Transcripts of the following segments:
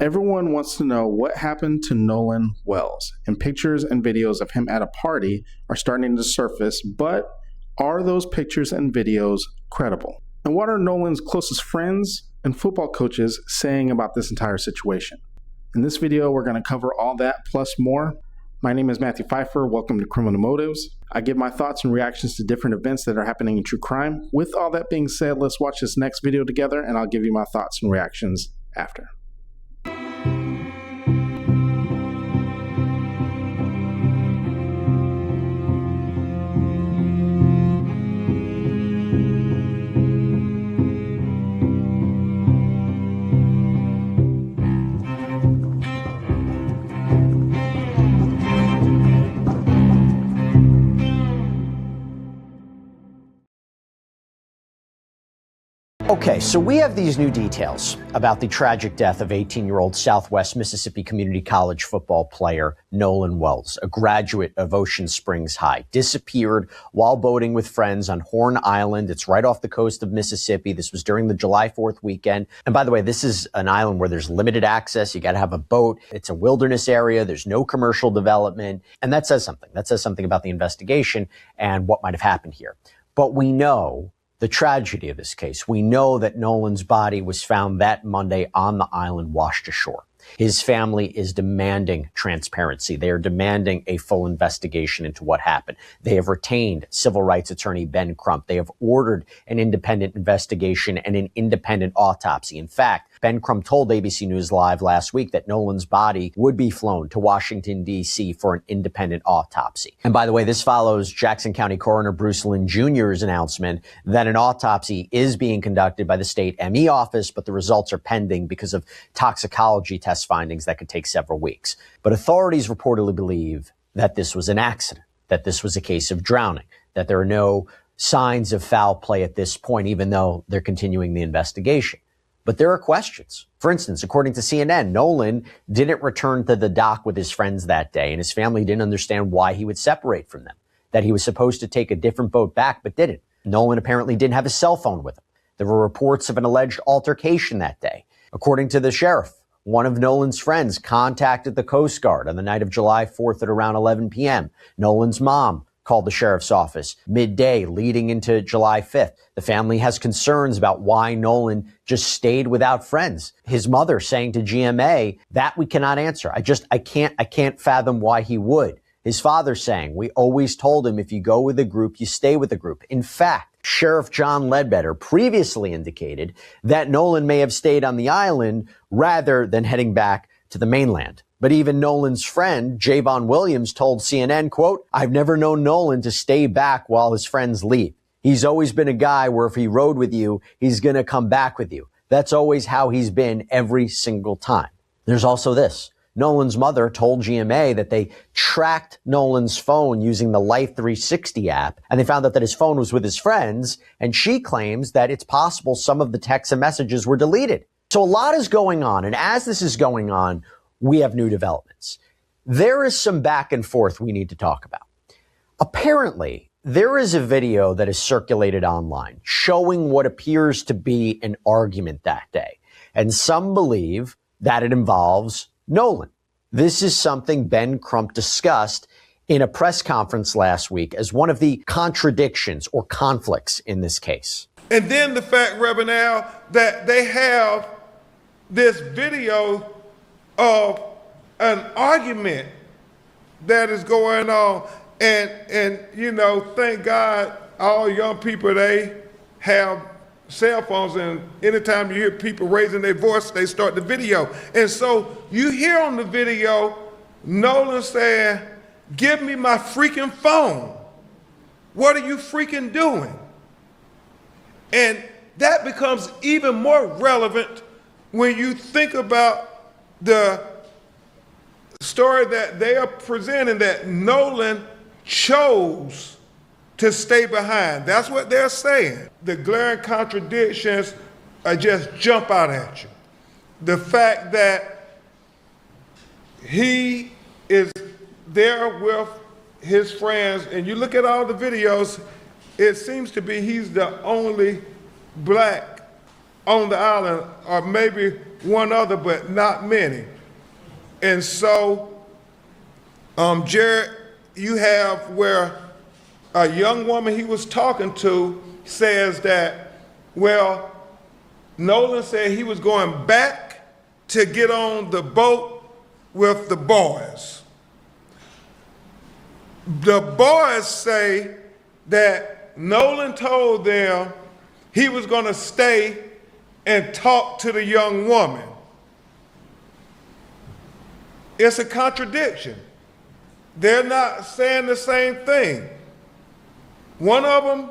Everyone wants to know what happened to Nolan Wells, and pictures and videos of him at a party are starting to surface, but are those pictures and videos credible? And what are Nolan's closest friends and football coaches saying about this entire situation? In this video, we're going to cover all that plus more. My name is Matt Phifer. Welcome to Criminal Motives. I give my thoughts and reactions to different events that are happening in true crime. With all that being said, let's watch this next video together, and I'll give you my thoughts and reactions after. Okay, so we have these new details about the tragic death of 18-year-old Southwest Mississippi Community College football player Nolan Wells, a graduate of Ocean Springs High, disappeared while boating with friends on Horn Island. It's right off the coast of Mississippi. This was during the July 4th weekend. And by the way, this is an island where there's limited access. You got to have a boat. It's a wilderness area. There's no commercial development. And that says something. That says something about the investigation and what might have happened here. But we know the tragedy of this case. We know that Nolan's body was found that Monday on the island, washed ashore. His family is demanding transparency. They are demanding a full investigation into what happened. They have retained civil rights attorney Ben Crump. They have ordered an independent investigation and an independent autopsy. In fact, Ben Crump told ABC News Live last week that Nolan's body would be flown to Washington, D.C. for an independent autopsy. And by the way, this follows Jackson County Coroner Bruce Lynn Jr.'s announcement that an autopsy is being conducted by the state ME office, but the results are pending because of toxicology test findings that could take several weeks. But authorities reportedly believe that this was an accident, that this was a case of drowning, that there are no signs of foul play at this point, even though they're continuing the investigation. But there are questions. For instance, according to CNN, Nolan didn't return to the dock with his friends that day, and his family didn't understand why he would separate from them, that he was supposed to take a different boat back but didn't. Nolan apparently didn't have a cell phone with him. There were reports of an alleged altercation that day. According to the sheriff, one of Nolan's friends contacted the Coast Guard on the night of July 4th at around 11 p.m. Nolan's mom called the sheriff's office midday leading into July 5th. The family has concerns about why Nolan just stayed without friends. His mother saying to GMA, that we cannot answer. I can't fathom why he would. His father saying, we always told him if you go with a group, you stay with a group. In fact, Sheriff John Ledbetter previously indicated that Nolan may have stayed on the island rather than heading back to the mainland. But even Nolan's friend, Javon Williams, told CNN, quote, I've never known Nolan to stay back while his friends leave. He's always been a guy where if he rode with you, he's going to come back with you. That's always how he's been every single time. There's also this. Nolan's mother told GMA that they tracked Nolan's phone using the Life 360 app, and they found out that his phone was with his friends, and she claims that it's possible some of the texts and messages were deleted. So a lot is going on, and as this is going on, we have new developments. There is some back and forth we need to talk about. Apparently, there is a video that is circulated online showing what appears to be an argument that day, and some believe that it involves Nolan. This is something Ben Crump discussed in a press conference last week as one of the contradictions or conflicts in this case. And then the fact, Reverend Al, that they have this video of an argument that is going on. And you know, thank God all young people, they have cell phones, and anytime you hear people raising their voice, they start the video. And so you hear on the video Nolan saying, give me my freaking phone. What are you freaking doing? And that becomes even more relevant when you think about the story that they are presenting, that Nolan chose to stay behind. That's what they're saying. The glaring contradictions just jump out at you. The fact that he is there with his friends, and you look at all the videos, it seems to be he's the only black on the island, or maybe one other, but not many. And so, Jared, you have where a young woman he was talking to says that, well, Nolan said he was going back to get on the boat with the boys. The boys say that Nolan told them he was going to stay and talk to the young woman. It's a contradiction. They're not saying the same thing. One of them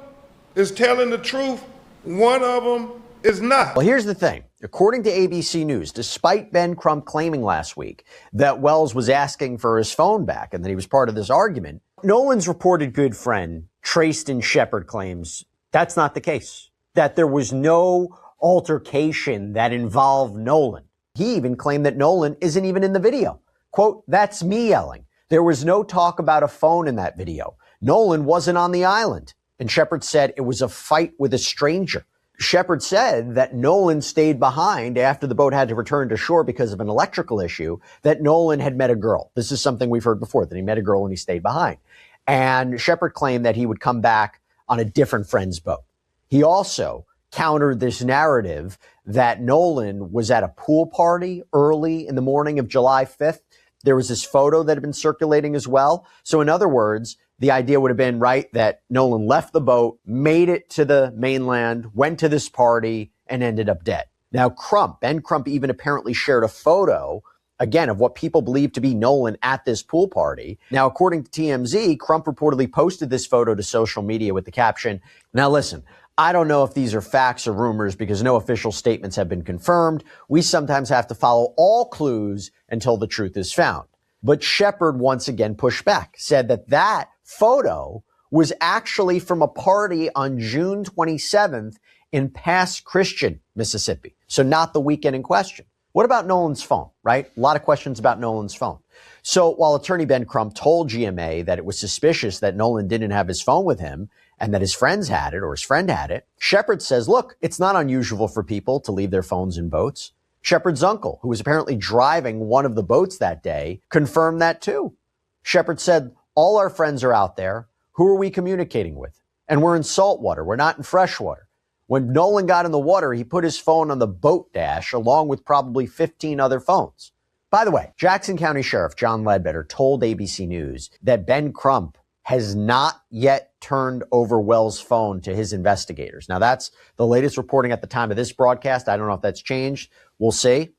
is telling the truth, one of them is not. Well, here's the thing. According to ABC News, despite Ben Crump claiming last week that Wells was asking for his phone back and that he was part of this argument, Nolan's reported good friend, Tracestin Shepard, claims that's not the case, that there was no altercation that involved Nolan. He even claimed that Nolan isn't even in the video. Quote, "That's me yelling. There was no talk about a phone in that video. Nolan wasn't on the island." And Shepard said it was a fight with a stranger. Shepard said that Nolan stayed behind after the boat had to return to shore because of an electrical issue, that Nolan had met a girl. This is something we've heard before, that he met a girl and he stayed behind. And Shepard claimed that he would come back on a different friend's boat. He also countered this narrative that Nolan was at a pool party early in the morning of July 5th. There was this photo that had been circulating as well. So in other words, the idea would have been, right, that Nolan left the boat, made it to the mainland, went to this party, and ended up dead. Now, Ben Crump even apparently shared a photo, again, of what people believe to be Nolan at this pool party. Now, according to TMZ, Crump reportedly posted this photo to social media with the caption, "Now listen, I don't know if these are facts or rumors because no official statements have been confirmed. We sometimes have to follow all clues until the truth is found." But Shepard once again pushed back, said that that photo was actually from a party on June 27th in Pass Christian, Mississippi. So not the weekend in question. What about Nolan's phone, right? A lot of questions about Nolan's phone. So while attorney Ben Crump told GMA that it was suspicious that Nolan didn't have his phone with him and that his friends had it or his friend had it, Shepard says, look, it's not unusual for people to leave their phones in boats. Shepard's uncle, who was apparently driving one of the boats that day, confirmed that too. Shepard said, all our friends are out there. Who are we communicating with? And we're in saltwater. We're not in freshwater. When Nolan got in the water, he put his phone on the boat dash along with probably 15 other phones. By the way, Jackson County Sheriff John Ledbetter told ABC News that Ben Crump has not yet turned over Wells' phone to his investigators. Now, that's the latest reporting at the time of this broadcast. I don't know if that's changed. We'll see.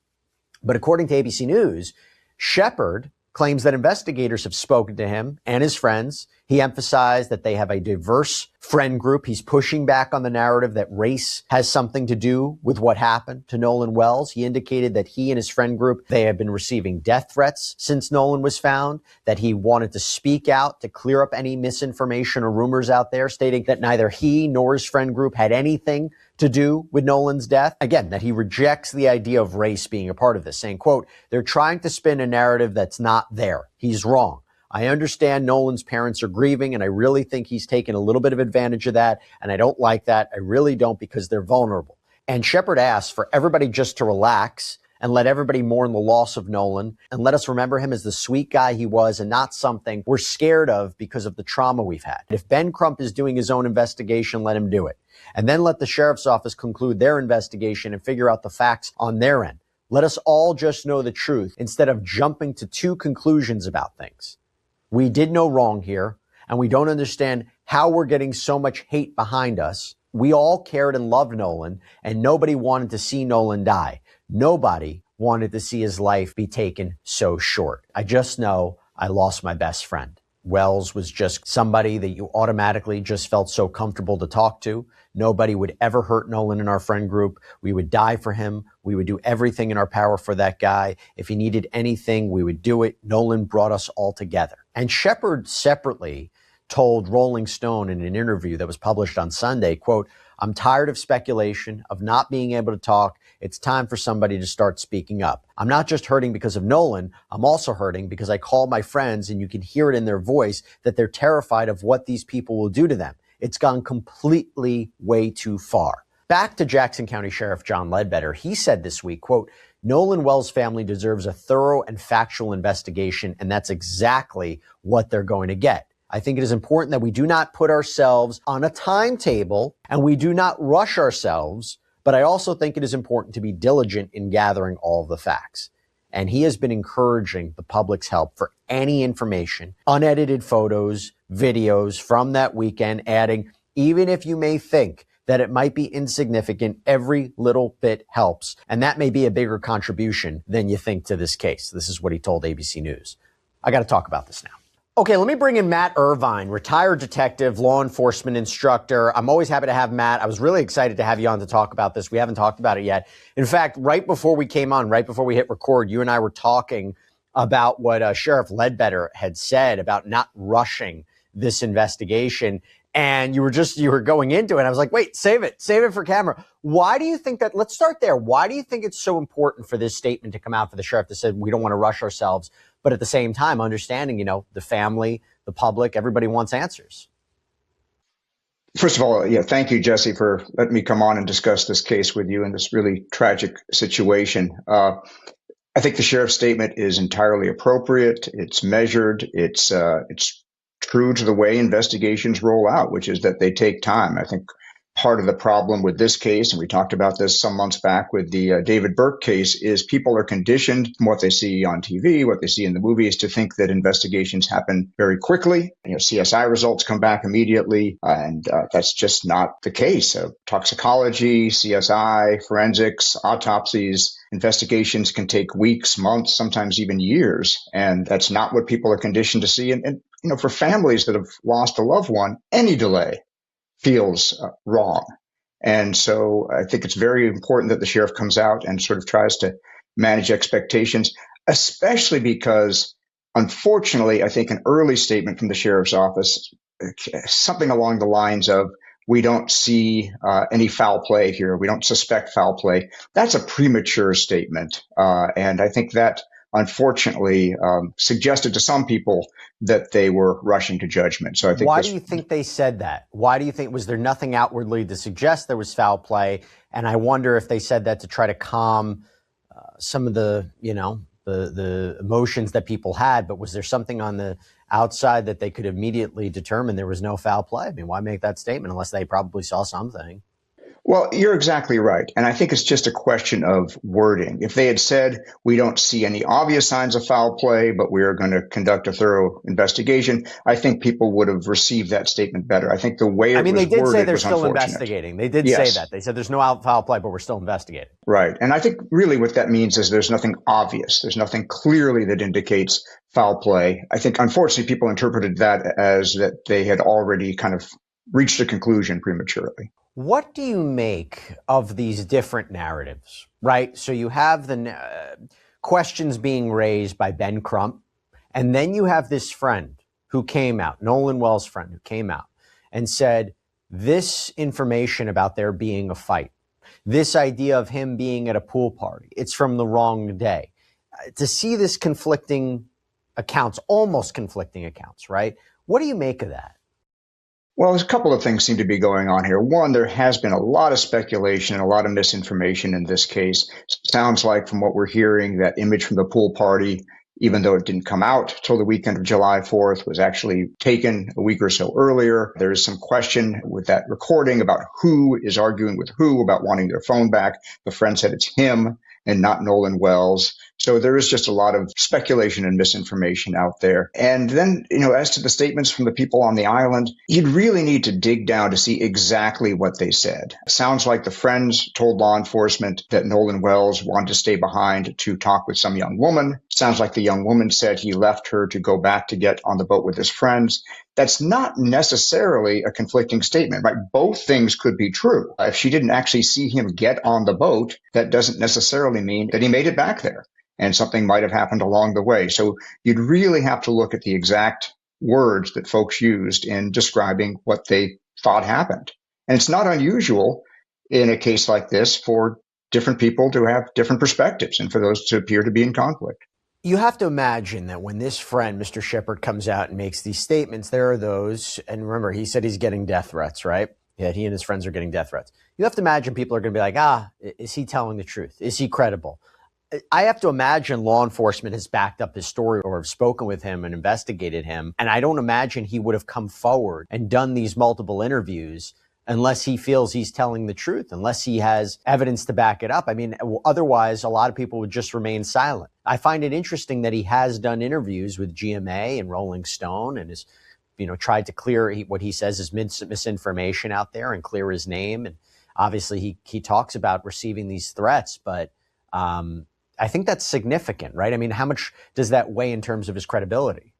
But according to ABC News, Shepard claims that investigators have spoken to him and his friends. He emphasized that they have a diverse friend group. He's pushing back on the narrative that race has something to do with what happened to Nolan Wells. He indicated that he and his friend group, they have been receiving death threats since Nolan was found, that he wanted to speak out to clear up any misinformation or rumors out there, stating that neither he nor his friend group had anything to do with Nolan's death. Again, that he rejects the idea of race being a part of this, saying, quote, they're trying to spin a narrative that's not there. He's wrong. I understand Nolan's parents are grieving, and I really think he's taken a little bit of advantage of that, and I don't like that. I really don't, because they're vulnerable. And Shepard asked for everybody just to relax and let everybody mourn the loss of Nolan and let us remember him as the sweet guy he was and not something we're scared of because of the trauma we've had. If Ben Crump is doing his own investigation, let him do it. And then let the sheriff's office conclude their investigation and figure out the facts on their end. Let us all just know the truth instead of jumping to two conclusions about things. We did no wrong here, and we don't understand how we're getting so much hate behind us. We all cared and loved Nolan, and nobody wanted to see Nolan die. Nobody wanted to see his life be taken so short. I just know I lost my best friend. Wells was just somebody that you automatically just felt so comfortable to talk to. Nobody would ever hurt Nolan in our friend group. We would die for him. We would do everything in our power for that guy. If he needed anything, we would do it. Nolan brought us all together. And Shepard separately told Rolling Stone in an interview that was published on Sunday, quote, I'm tired of speculation, of not being able to talk. It's time for somebody to start speaking up. I'm not just hurting because of Nolan. I'm also hurting because I call my friends and you can hear it in their voice that they're terrified of what these people will do to them. It's gone completely way too far. Back to Jackson County Sheriff John Ledbetter. He said this week, quote, Nolan Wells' family deserves a thorough and factual investigation, and that's exactly what they're going to get. I think it is important that we do not put ourselves on a timetable and we do not rush ourselves, but I also think it is important to be diligent in gathering all the facts. And he has been encouraging the public's help for any information, unedited photos, videos from that weekend, adding, even if you may think that it might be insignificant, every little bit helps. And that may be a bigger contribution than you think to this case. This is what he told ABC News. I got to talk about this now. Okay, let me bring in Matt Irvine, retired detective, law enforcement instructor. I'm always happy to have Matt. I was really excited to have you on to talk about this. We haven't talked about it yet. In fact, right before we came on, right before we hit record, you and I were talking about what Sheriff Ledbetter had said about not rushing this investigation. And you were going into it. I was like, wait, save it for camera. Why do you think that? Let's start there. Why do you think it's so important for this statement to come out for the sheriff that said we don't want to rush ourselves, but at the same time, understanding, the family, the public, everybody wants answers? First of all, thank you, Jesse, for letting me come on and discuss this case with you in this really tragic situation. I think the sheriff's statement is entirely appropriate. It's measured. It's true to the way investigations roll out, which is that they take time. I think part of the problem with this case, and we talked about this some months back with the David Burke case, is people are conditioned from what they see on TV, what they see in the movies, to think that investigations happen very quickly. CSI results come back immediately, and that's just not the case. Toxicology, CSI, forensics, autopsies, investigations can take weeks, months, sometimes even years, and that's not what people are conditioned to see. And for families that have lost a loved one, any delay feels wrong. And so I think it's very important that the sheriff comes out and sort of tries to manage expectations, especially because, unfortunately, I think an early statement from the sheriff's office, something along the lines of, we don't see any foul play here, we don't suspect foul play, that's a premature statement. And I think that, unfortunately, suggested to some people that they were rushing to judgment. So I think. Why do you think they said that? Why do you think, was there nothing outwardly to suggest there was foul play? And I wonder if they said that to try to calm some of the, the emotions that people had, but was there something on the outside that they could immediately determine there was no foul play? I mean, why make that statement unless they probably saw something? Well, you're exactly right. And I think it's just a question of wording. If they had said, we don't see any obvious signs of foul play, but we are going to conduct a thorough investigation, I think people would have received that statement better. I think the way it was worded was unfortunate. They did say they're still investigating. They did say that. They said there's no foul play, but we're still investigating. Right. And I think really what that means is there's nothing obvious. There's nothing clearly that indicates foul play. I think, unfortunately, people interpreted that as that they had already kind of reached a conclusion prematurely. What do you make of these different narratives, right? So you have the questions being raised by Ben Crump, and then you have this friend who came out, Nolan Wells' friend, who came out and said this information about there being a fight, this idea of him being at a pool party, it's from the wrong day. To see this conflicting accounts, almost conflicting accounts, right? What do you make of that? Well, there's a couple of things seem to be going on here. One, there has been a lot of speculation and a lot of misinformation in this case. Sounds like, from what we're hearing, that image from the pool party, even though it didn't come out till the weekend of July 4th, was actually taken a week or so earlier. There is some question with that recording about who is arguing with who about wanting their phone back. The friend said it's him and not Nolan Wells. So there is just a lot of speculation and misinformation out there. And then, as to the statements from the people on the island, you'd really need to dig down to see exactly what they said. It sounds like the friends told law enforcement that Nolan Wells wanted to stay behind to talk with some young woman. Sounds like the young woman said he left her to go back to get on the boat with his friends. That's not necessarily a conflicting statement, right? Both things could be true. If she didn't actually see him get on the boat, that doesn't necessarily mean that he made it back there. And something might have happened along the way. So you'd really have to look at the exact words that folks used in describing what they thought happened. And it's not unusual in a case like this for different people to have different perspectives and for those to appear to be in conflict. You have to imagine that when this friend, Mr. Shepard, comes out and makes these statements, there are those, and remember, he said he's getting death threats, right? Yeah, he and his friends are getting death threats. You have to imagine people are going to be like, is he telling the truth? Is he credible? I have to imagine law enforcement has backed up his story or have spoken with him and investigated him. And I don't imagine he would have come forward and done these multiple interviews unless he feels he's telling the truth, unless he has evidence to back it up. I mean, otherwise, a lot of people would just remain silent. I find it interesting that he has done interviews with GMA and Rolling Stone and has, tried to clear what he says is misinformation out there and clear his name. And obviously, he talks about receiving these threats, but I think that's significant, right? I mean, how much does that weigh in terms of his credibility?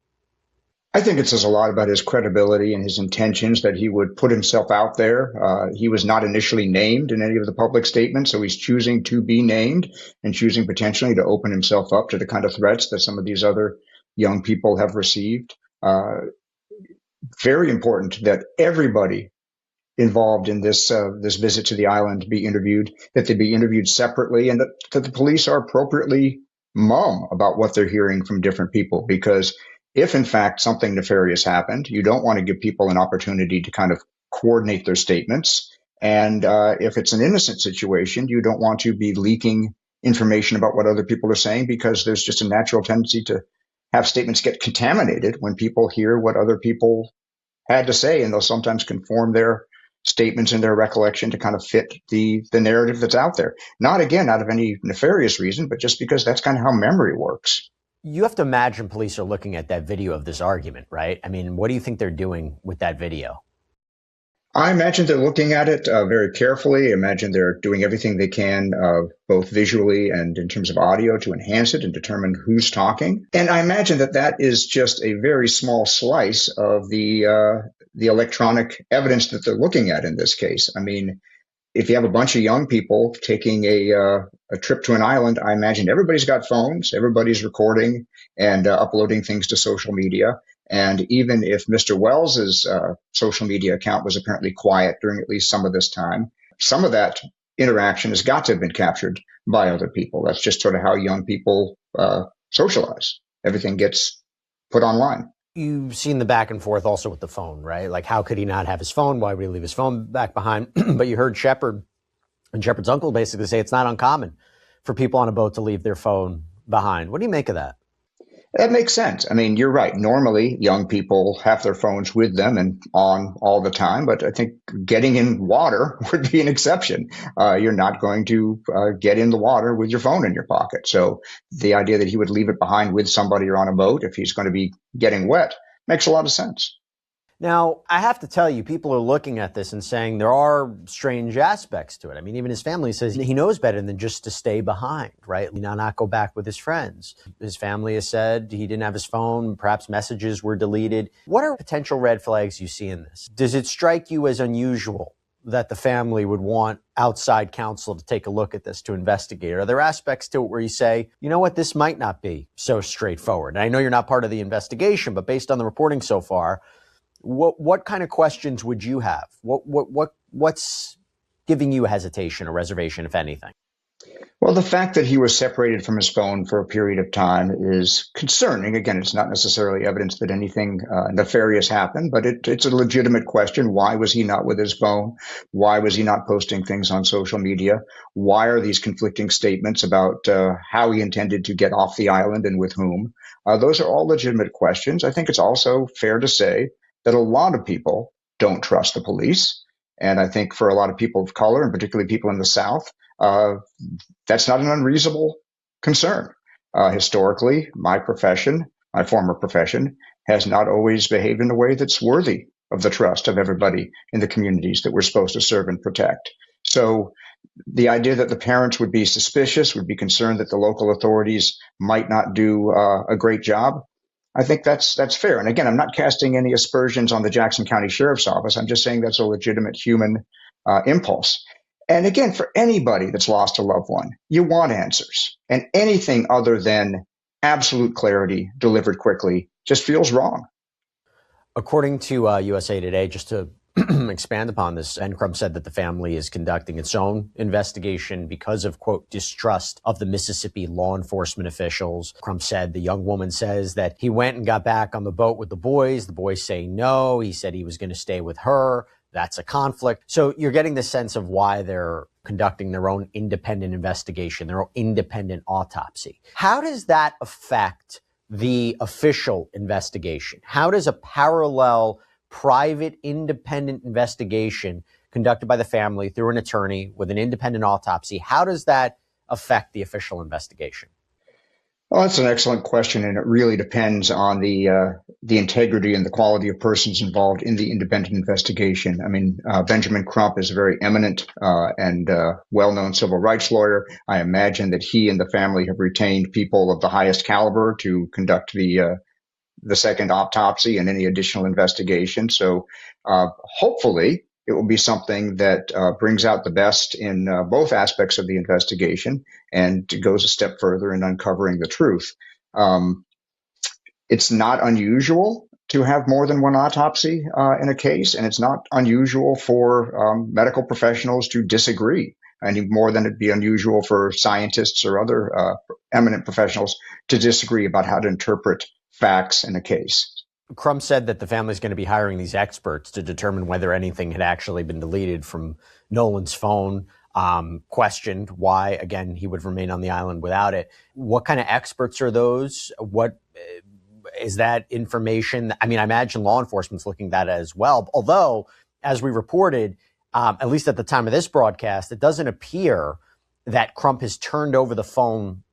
I think it says a lot about his credibility and his intentions that he would put himself out there. He was not initially named in any of the public statements, so he's choosing to be named and choosing potentially to open himself up to the kind of threats that some of these other young people have received. Very important that everybody involved in this visit to the island be interviewed, that they be interviewed separately, and that the police are appropriately mum about what they're hearing from different people, because if, in fact, something nefarious happened, you don't want to give people an opportunity to kind of coordinate their statements. And if it's an innocent situation, you don't want to be leaking information about what other people are saying, because there's just a natural tendency to have statements get contaminated when people hear what other people had to say, and they'll sometimes conform their statements and their recollection to kind of fit the narrative that's out there. Not, again, out of any nefarious reason, but just because that's kind of how memory works. You have to imagine police are looking at that video of this argument, right? I mean, what do you think they're doing with that video? I imagine they're looking at it very carefully. I imagine they're doing everything they can, both visually and in terms of audio, to enhance it and determine who's talking. And I imagine that is just a very small slice of the electronic evidence that they're looking at in this case. I mean, if you have a bunch of young people taking a trip to an island, I imagine everybody's got phones, everybody's recording and uploading things to social media. And even if Mr. Wells's social media account was apparently quiet during at least some of this time, some of that interaction has got to have been captured by other people. That's just sort of how young people socialize. Everything gets put online. You've seen the back and forth also with the phone, right? Like, how could he not have his phone? Why would he leave his phone back behind? But you heard Shepard and Shepard's uncle basically say it's not uncommon for people on a boat to leave their phone behind. What do you make of that? That makes sense. I mean, you're right. Normally, young people have their phones with them and on all the time. But I think getting in water would be an exception. You're not going to get in the water with your phone in your pocket. So the idea that he would leave it behind with somebody or on a boat if he's going to be getting wet makes a lot of sense. Now, I have to tell you, people are looking at this and saying there are strange aspects to it. I mean, even his family says he knows better than just to stay behind, right? Not go back with his friends. His family has said he didn't have his phone. Perhaps messages were deleted. What are potential red flags you see in this? Does it strike you as unusual that the family would want outside counsel to take a look at this, to investigate? Are there aspects to it where you say, you know what, this might not be so straightforward? And I know you're not part of the investigation, but based on the reporting so far, what kind of questions would you have? What's giving you hesitation or reservation, if anything? Well, the fact that he was separated from his phone for a period of time is concerning. Again, it's not necessarily evidence that anything nefarious happened, but it's a legitimate question. Why was he not with his phone? Why was he not posting things on social media? Why are these conflicting statements about how he intended to get off the island and with whom? Those are all legitimate questions. I think it's also fair to say that a lot of people don't trust the police. And I think for a lot of people of color, and particularly people in the South, that's not an unreasonable concern. Historically, my former profession, has not always behaved in a way that's worthy of the trust of everybody in the communities that we're supposed to serve and protect. So the idea that the parents would be suspicious, would be concerned that the local authorities might not do a great job, I think that's fair. And again, I'm not casting any aspersions on the Jackson County Sheriff's Office. I'm just saying that's a legitimate human impulse. And again, for anybody that's lost a loved one, you want answers. And anything other than absolute clarity delivered quickly just feels wrong. According to USA Today, just to expand upon this, Ben Crump said that the family is conducting its own investigation because of, quote, distrust of the Mississippi law enforcement officials. Crump said the young woman says that he went and got back on the boat with the boys say no. He said he was going to stay with her. That's a conflict. So you're getting the sense of why they're conducting their own independent investigation, their own independent autopsy. How does that affect the official investigation? How does a parallel, private, independent investigation conducted by the family through an attorney with an independent autopsy, how does that affect the official investigation? Well, that's an excellent question, and it really depends on the integrity and the quality of persons involved in the independent investigation. I mean, Benjamin Crump is a very eminent and well-known civil rights lawyer. I imagine that he and the family have retained people of the highest caliber to conduct the second autopsy and any additional investigation. So hopefully it will be something that brings out the best in both aspects of the investigation and goes a step further in uncovering the truth. It's not unusual to have more than one autopsy in a case, and it's not unusual for medical professionals to disagree, any more than it'd be unusual for scientists or other eminent professionals to disagree about how to interpret facts in a case. Crump said that the family is going to be hiring these experts to determine whether anything had actually been deleted from Nolan's phone. Questioned why, again, he would remain on the island without it. What kind of experts are those? What is that information? I mean, I imagine law enforcement's looking at that as well. Although, as we reported, at least at the time of this broadcast, it doesn't appear that Crump has turned over the phone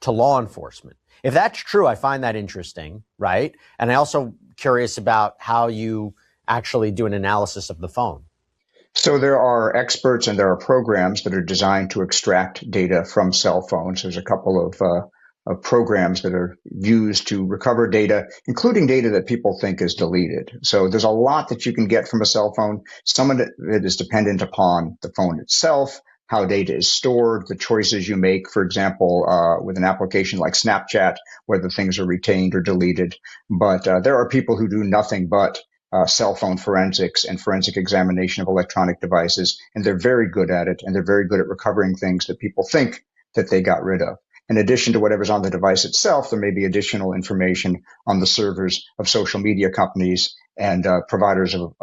to law enforcement. If that's true, I find that interesting, right? And I also curious about how you actually do an analysis of the phone. So there are experts and there are programs that are designed to extract data from cell phones. There's a couple of programs that are used to recover data, including data that people think is deleted. So there's a lot that you can get from a cell phone. Some of it is dependent upon the phone itself, how data is stored, the choices you make, for example, with an application like Snapchat, whether things are retained or deleted. But there are people who do nothing but cell phone forensics and forensic examination of electronic devices, and they're very good at it, and they're very good at recovering things that people think that they got rid of. In addition to whatever's on the device itself, there may be additional information on the servers of social media companies and providers of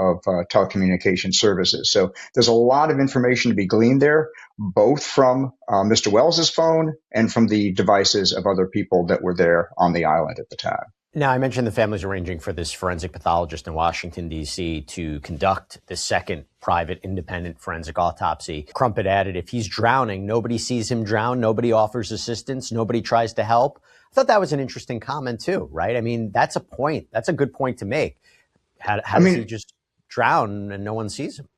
telecommunication services. So there's a lot of information to be gleaned there, both from Mr. Wells's phone and from the devices of other people that were there on the island at the time. Now, I mentioned the family's arranging for this forensic pathologist in Washington, D.C. to conduct the second private independent forensic autopsy. Crump had added, if he's drowning, nobody sees him drown, nobody offers assistance, nobody tries to help. I thought that was an interesting comment too, right? I mean, that's a point. That's a good point to make. How does he just drown and no one sees him?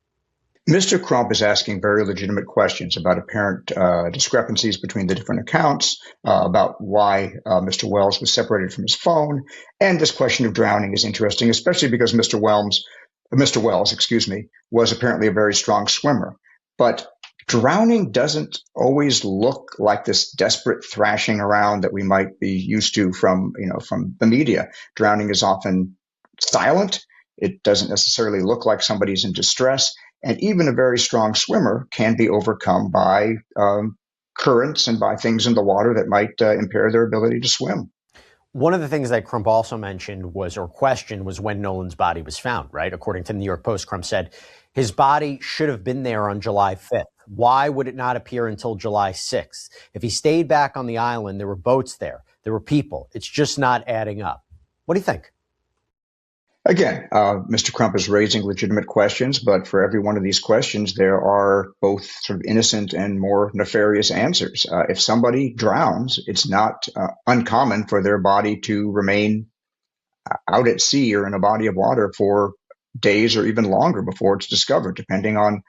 Mr. Crump is asking very legitimate questions about apparent discrepancies between the different accounts, about why Mr. Wells was separated from his phone. And this question of drowning is interesting, especially because Mr. Wells, was apparently a very strong swimmer. But drowning doesn't always look like this desperate thrashing around that we might be used to from the media. Drowning is often silent. It doesn't necessarily look like somebody's in distress. And even a very strong swimmer can be overcome by currents and by things in the water that might impair their ability to swim. One of the things that Crump also mentioned was when Nolan's body was found, right? According to the New York Post, Crump said his body should have been there on July 5th. Why would it not appear until July 6th? If he stayed back on the island, there were boats there. There were people. It's just not adding up. What do you think? Again, Mr. Crump is raising legitimate questions, but for every one of these questions, there are both sort of innocent and more nefarious answers. If somebody drowns, it's not uncommon for their body to remain out at sea or in a body of water for days or even longer before it's discovered, depending on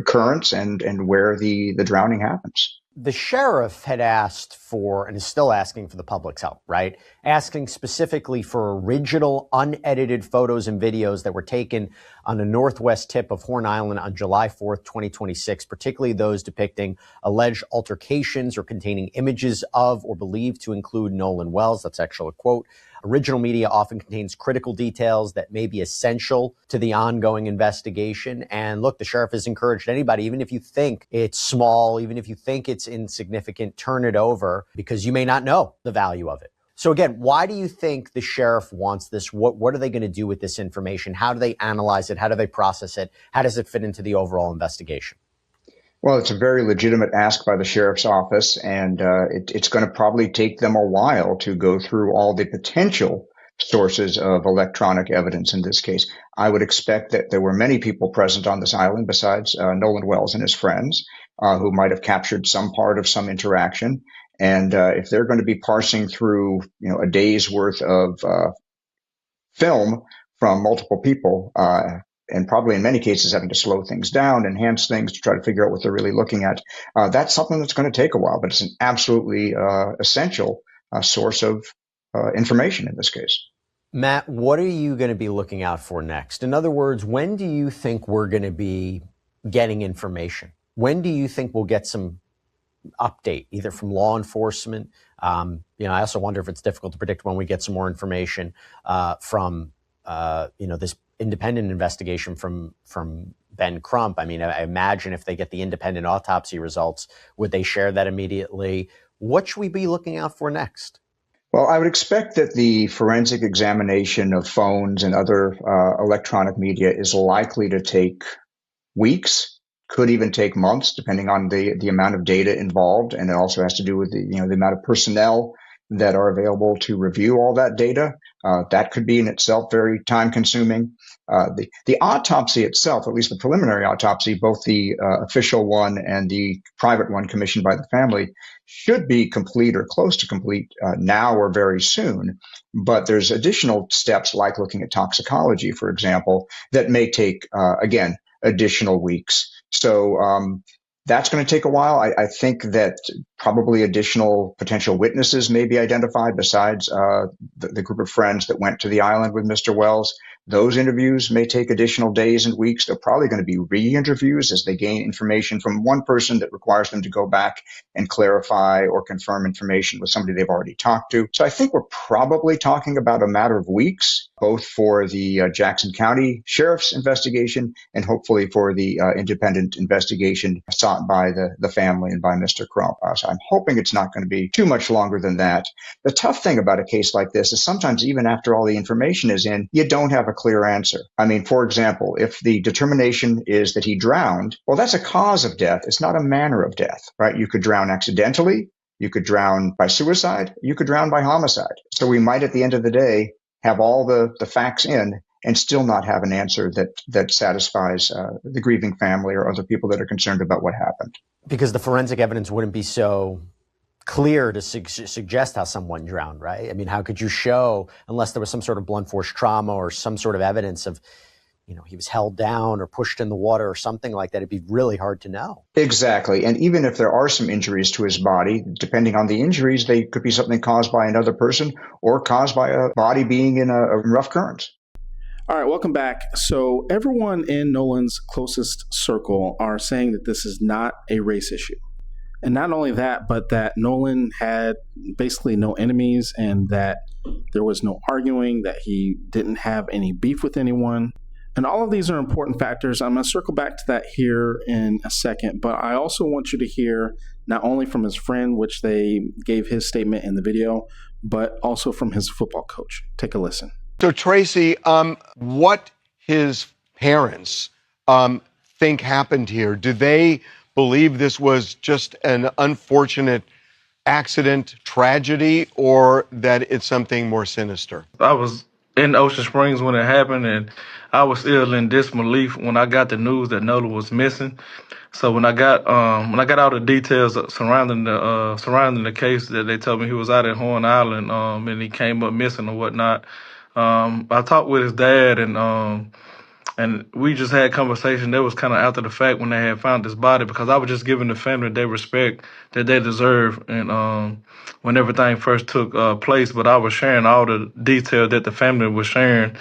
currents and where the drowning happens. The sheriff had asked for, and is still asking for, the public's help, right? Asking specifically for original, unedited photos and videos that were taken on the northwest tip of Horn Island on July 4th, 2026, particularly those depicting alleged altercations or containing images of or believed to include Nolan Wells. That's actually a quote. Original media often contains critical details that may be essential to the ongoing investigation. And look, the sheriff has encouraged anybody, even if you think it's small, even if you think it's insignificant, turn it over because you may not know the value of it. So again, why do you think the sheriff wants this? What are they going to do with this information? How do they analyze it? How do they process it? How does it fit into the overall investigation? Well, it's a very legitimate ask by the sheriff's office, and it's going to probably take them a while to go through all the potential sources of electronic evidence in this case. I would expect that there were many people present on this island besides Nolan Wells and his friends who might have captured some part of some interaction. And if they're going to be parsing through, a day's worth of film from multiple people, and probably in many cases having to slow things down, enhance things to try to figure out what they're really looking at, that's something that's going to take a while, but it's an absolutely essential source of information in this case. Matt, what are you going to be looking out for next? In other words, when do you think we're going to be getting information? When do you think we'll get some update, either from law enforcement? I also wonder if it's difficult to predict when we get some more information from this independent investigation from Ben Crump. I mean, I imagine if they get the independent autopsy results, would they share that immediately? What should we be looking out for next? Well, I would expect that the forensic examination of phones and other electronic media is likely to take weeks, could even take months, depending on the amount of data involved. And it also has to do with the amount of personnel that are available to review all that data. That could be in itself very time consuming. The autopsy itself, at least the preliminary autopsy, both the official one and the private one commissioned by the family, should be complete or close to complete now or very soon. But there's additional steps like looking at toxicology, for example, that may take, again, additional weeks. So that's going to take a while. I think that probably additional potential witnesses may be identified besides the group of friends that went to the island with Mr. Wells. Those interviews may take additional days and weeks. They're probably going to be re-interviews as they gain information from one person that requires them to go back and clarify or confirm information with somebody they've already talked to. So I think we're probably talking about a matter of weeks, both for the Jackson County Sheriff's investigation and hopefully for the independent investigation sought by the family and by Mr. Crump. So I'm hoping it's not going to be too much longer than that. The tough thing about a case like this is sometimes even after all the information is in, you don't have a clear answer. I mean, for example, if the determination is that he drowned, well, that's a cause of death. It's not a manner of death, right? You could drown accidentally. You could drown by suicide. You could drown by homicide. So we might, at the end of the day, have all the facts in and still not have an answer that satisfies the grieving family or other people that are concerned about what happened. Because the forensic evidence wouldn't be so clear to suggest how someone drowned, right? I mean, how could you show, unless there was some sort of blunt force trauma or some sort of evidence of, he was held down or pushed in the water or something like that, it'd be really hard to know. Exactly. And even if there are some injuries to his body, depending on the injuries, they could be something caused by another person or caused by a body being in a rough current. All right, welcome back. So everyone in Nolan's closest circle are saying that this is not a race issue. And not only that, but that Nolan had basically no enemies and that there was no arguing, that he didn't have any beef with anyone. And all of these are important factors. I'm going to circle back to that here in a second, but I also want you to hear not only from his friend, which they gave his statement in the video, but also from his football coach. Take a listen. So Tracy, what his parents think happened here? Do they believe this was just an unfortunate accident, tragedy, or that it's something more sinister? I was in Ocean Springs when it happened, and I was still in disbelief when I got the news that Nolan was missing. So when I got all the details surrounding the case, that they told me he was out at Horn Island, and he came up missing or whatnot. I talked with his dad, and we just had conversation. That was kind of after the fact when they had found his body, because I was just giving the family their respect that they deserve, and when everything first took place. But I was sharing all the detail that the family was sharing,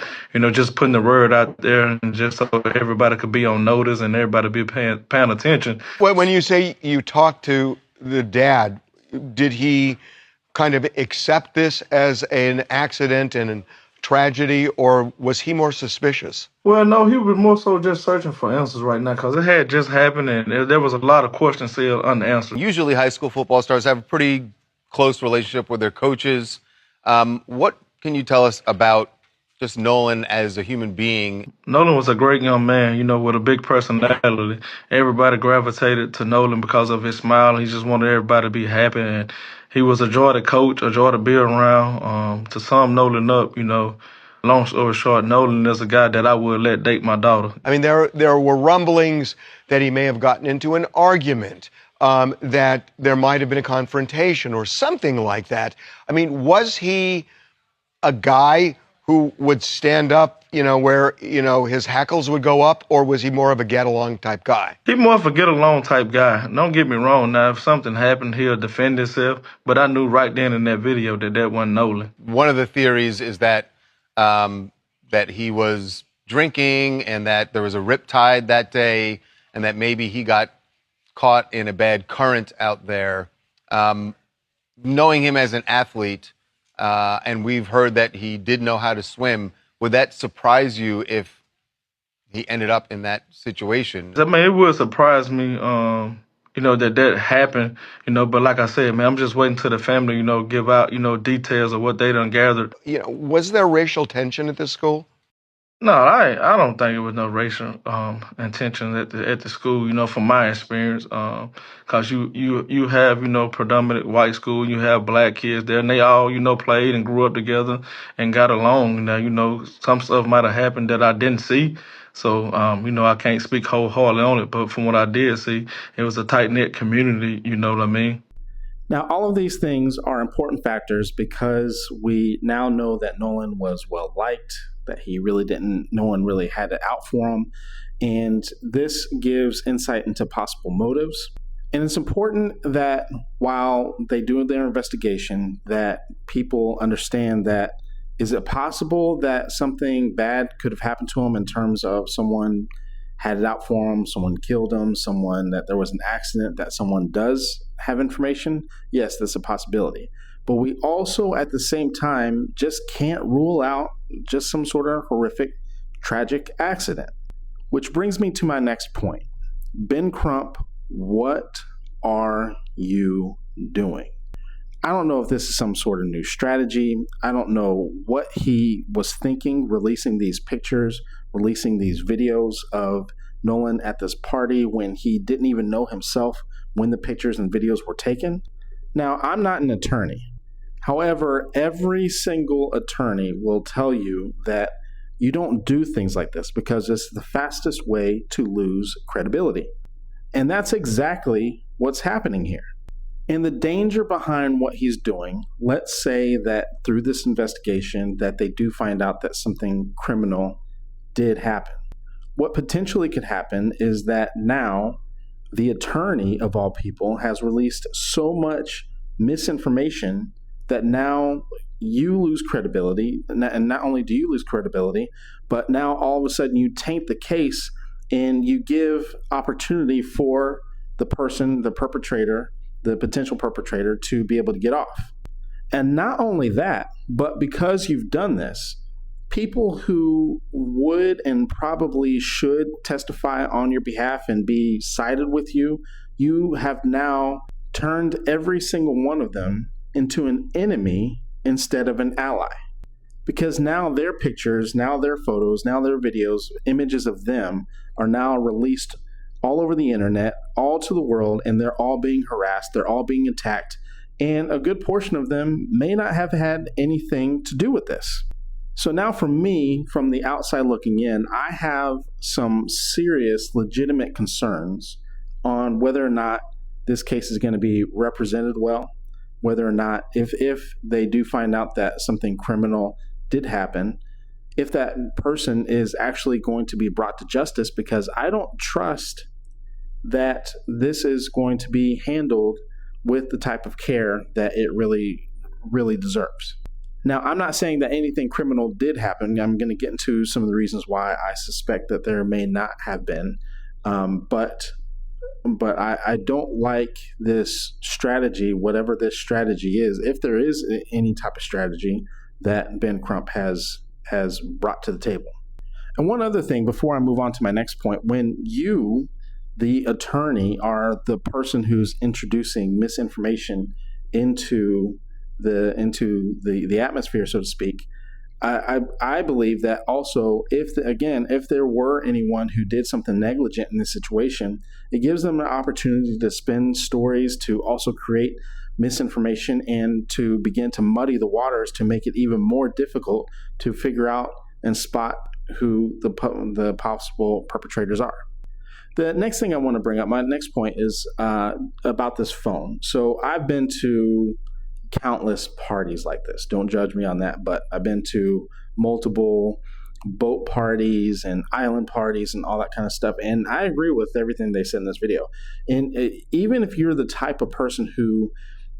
just putting the word out there, and just so everybody could be on notice and everybody be paying attention. Well, when you say you talked to the dad, did he kind of accept this as an accident and an tragedy, or was he more suspicious? Well, no, he was more so just searching for answers right now, because it had just happened and there was a lot of questions still unanswered. Usually high school football stars have a pretty close relationship with their coaches. What can you tell us about just Nolan as a human being? Nolan was a great young man, with a big personality. Everybody gravitated to Nolan because of his smile. He just wanted everybody to be happy, and he was a joy to coach, a joy to be around. To sum Nolan up, long story short, Nolan is a guy that I would let date my daughter. I mean, there were rumblings that he may have gotten into an argument, that there might have been a confrontation or something like that. I mean, was he a guy who would stand up, where, his hackles would go up, or was he more of a get-along type guy? He's more of a get-along type guy. Don't get me wrong. Now, if something happened, he'll defend himself. But I knew right then in that video that wasn't Nolan. One of the theories is that that he was drinking and that there was a Riptide that day and that maybe he got caught in a bad current out there. Knowing him as an athlete, and we've heard that he did know how to swim, would that surprise you if he ended up in that situation? I mean, it would surprise me, that happened, but like I said, man, I'm just waiting till the family, give out, details of what they done gathered. Was there racial tension at this school? No, I don't think it was no racial intention at the school, from my experience. Cause you have, predominant white school, you have black kids there, and they all, played and grew up together and got along. Now, some stuff might have happened that I didn't see. So, I can't speak wholeheartedly on it, but from what I did see, it was a tight-knit community, you know what I mean? Now, all of these things are important factors because we now know that Nolan was well-liked, that no one really had it out for him. And this gives insight into possible motives. And it's important that while they do their investigation, that people understand that, is it possible that something bad could have happened to him in terms of someone had it out for him, someone killed him, that there was an accident, that someone does have information? Yes, that's a possibility. But we also, at the same time, just can't rule out just some sort of horrific, tragic accident. Which brings me to my next point. Ben Crump, what are you doing? I don't know if this is some sort of new strategy. I don't know what he was thinking, releasing these pictures, releasing these videos of Nolan at this party when he didn't even know himself when the pictures and videos were taken. Now, I'm not an attorney. However, every single attorney will tell you that you don't do things like this because it's the fastest way to lose credibility. And that's exactly what's happening here. And the danger behind what he's doing, let's say that through this investigation that they do find out that something criminal did happen. What potentially could happen is that now the attorney of all people has released so much misinformation that now you lose credibility. And not only do you lose credibility, but now all of a sudden you taint the case and you give opportunity for the person, the perpetrator, the potential perpetrator to be able to get off. And not only that, but because you've done this, people who would and probably should testify on your behalf and be sided with you, you have now turned every single one of them into an enemy instead of an ally. Because now their pictures, now their photos, now their videos, images of them are now released all over the internet, all to the world, and they're all being harassed, they're all being attacked, and a good portion of them may not have had anything to do with this. So now for me, from the outside looking in, I have some serious, legitimate concerns on whether or not this case is going to be represented well, whether or not, if they do find out that something criminal did happen, if that person is actually going to be brought to justice, because I don't trust that this is going to be handled with the type of care that it really, really deserves. Now, I'm not saying that anything criminal did happen. I'm going to get into some of the reasons why I suspect that there may not have been. But I don't like this strategy, whatever this strategy is, if there is any type of strategy that Ben Crump has brought to the table. And one other thing before I move on to my next point, when you, the attorney, are the person who's introducing misinformation into the atmosphere, so to speak, I believe that also, if there were anyone who did something negligent in this situation, it gives them an opportunity to spin stories, to also create misinformation, and to begin to muddy the waters to make it even more difficult to figure out and spot who the possible perpetrators are. The next thing I want to bring up, my next point, is about this phone. So I've been to countless parties like this. Don't judge me on that, but I've been to multiple boat parties and island parties and all that kind of stuff. And I agree with everything they said in this video. And even if you're the type of person who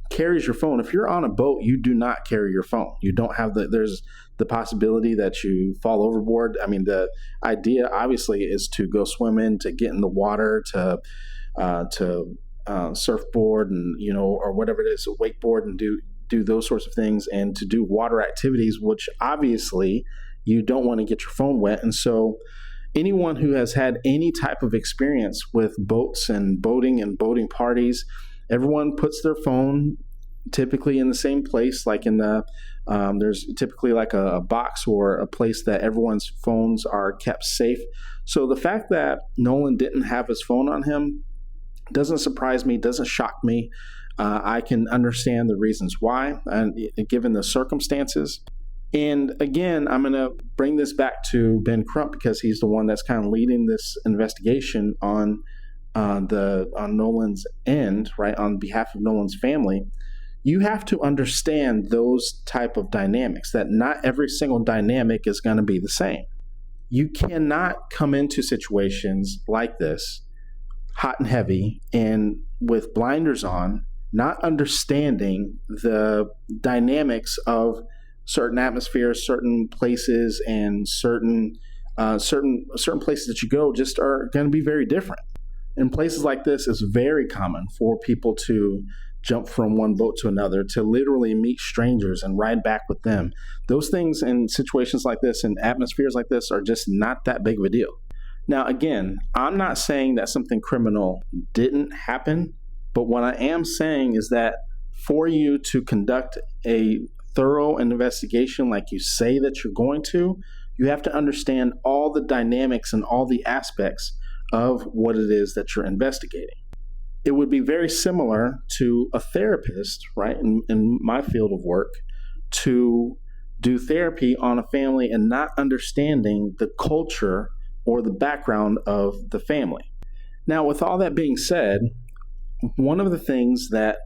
carries your phone, if you're on a boat, you do not carry your phone. You don't have there's the possibility that you fall overboard. I mean, the idea obviously is to go swimming, to get in the water, to surfboard and, or whatever it is, wakeboard and do those sorts of things, and to do water activities, which obviously you don't want to get your phone wet. And so anyone who has had any type of experience with boats and boating parties, everyone puts their phone typically in the same place, like in the there's typically like a box or a place that everyone's phones are kept safe. So the fact that Nolan didn't have his phone on him doesn't surprise me, doesn't shock me. I can understand the reasons why, and given the circumstances. And again, I'm going to bring this back to Ben Crump, because he's the one that's kind of leading this investigation on Nolan's end, right, on behalf of Nolan's family. You have to understand those type of dynamics, that not every single dynamic is going to be the same. You cannot come into situations like this hot and heavy and with blinders on, not understanding the dynamics of certain atmospheres, certain places, and certain places that you go just are going to be very different. In places like this, it's very common for people to jump from one boat to another, to literally meet strangers and ride back with them. Those things in situations like this, in atmospheres like this, are just not that big of a deal. Now, again, I'm not saying that something criminal didn't happen, but what I am saying is that for you to conduct a thorough investigation like you say that you're going to, you have to understand all the dynamics and all the aspects of what it is that you're investigating. It would be very similar to a therapist, right, in my field of work, to do therapy on a family and not understanding the culture or the background of the family. Now, with all that being said, one of the things that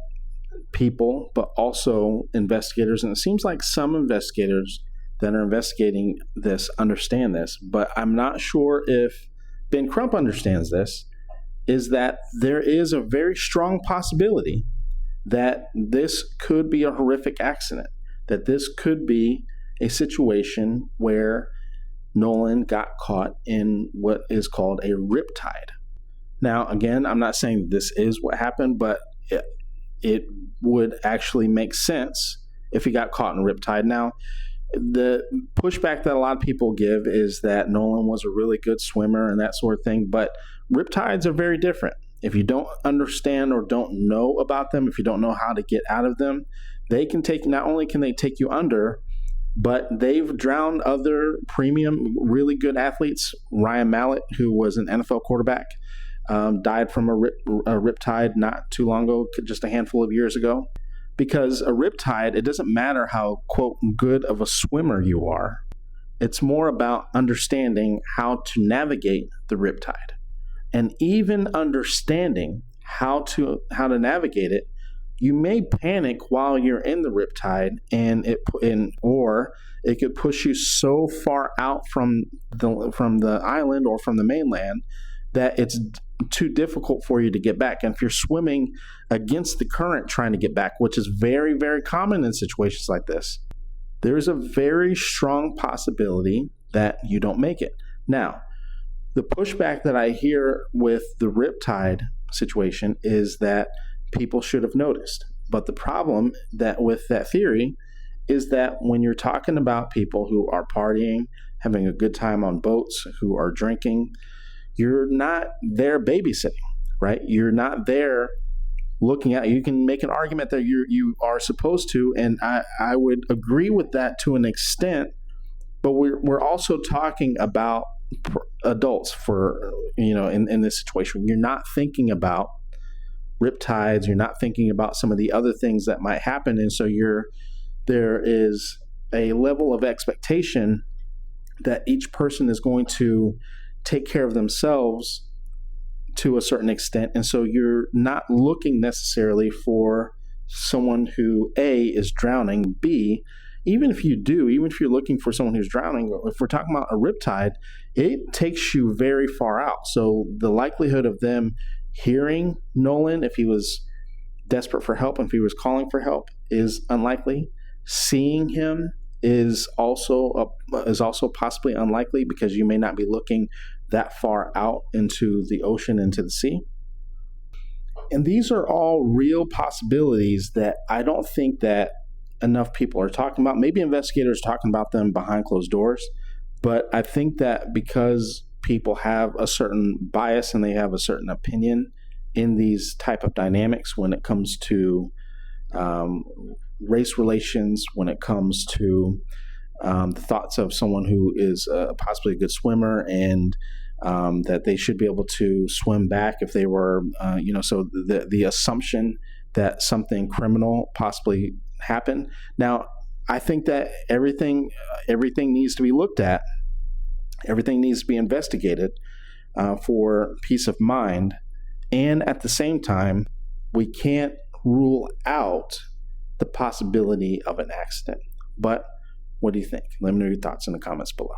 people, but also investigators, and it seems like some investigators that are investigating this understand this, but I'm not sure if Ben Crump understands this, is that there is a very strong possibility that this could be a horrific accident, that this could be a situation where Nolan got caught in what is called a riptide. Now, again, I'm not saying this is what happened, but it would actually make sense if he got caught in riptide. Now, the pushback that a lot of people give is that Nolan was a really good swimmer and that sort of thing, but riptides are very different. If you don't understand or don't know about them, if you don't know how to get out of them, they can take, not only can they take you under, but they've drowned other premium, really good athletes. Ryan Mallet, who was an NFL quarterback, died from a riptide not too long ago, just a handful of years ago. Because a riptide, it doesn't matter how, quote, good of a swimmer you are. It's more about understanding how to navigate the riptide. And even understanding how to navigate it, you may panic while you're in the riptide, or it could push you so far out from the island or from the mainland that it's too difficult for you to get back. And if you're swimming against the current trying to get back, which is very, very common in situations like this, there's a very strong possibility that you don't make it. Now, the pushback that I hear with the riptide situation is that people should have noticed. But the problem with that theory is that when you're talking about people who are partying, having a good time on boats, who are drinking, you're not there babysitting, right? You're not there looking at. You can make an argument that you are supposed to, and I would agree with that to an extent, But we're also talking about adults for, in this situation. You're not thinking about riptides. You're not thinking about some of the other things that might happen. And so there is a level of expectation that each person is going to take care of themselves to a certain extent. And so you're not looking necessarily for someone who, A, is drowning, B, even if you're looking for someone who's drowning, if we're talking about a riptide, it takes you very far out. So the likelihood of them hearing Nolan, if he was desperate for help, and if he was calling for help, is unlikely. Seeing him is also possibly unlikely, because you may not be looking that far out into the ocean, into the sea. And these are all real possibilities that I don't think that enough people are talking about. Maybe investigators are talking about them behind closed doors, but I think that because people have a certain bias and they have a certain opinion in these type of dynamics when it comes to race relations, when it comes to the thoughts of someone who is possibly a good swimmer, and that they should be able to swim back if they were, so the assumption that something criminal possibly happened. Now, I think that everything needs to be looked at. Everything needs to be investigated for peace of mind. And at the same time, we can't rule out the possibility of an accident. But what do you think? Let me know your thoughts in the comments below.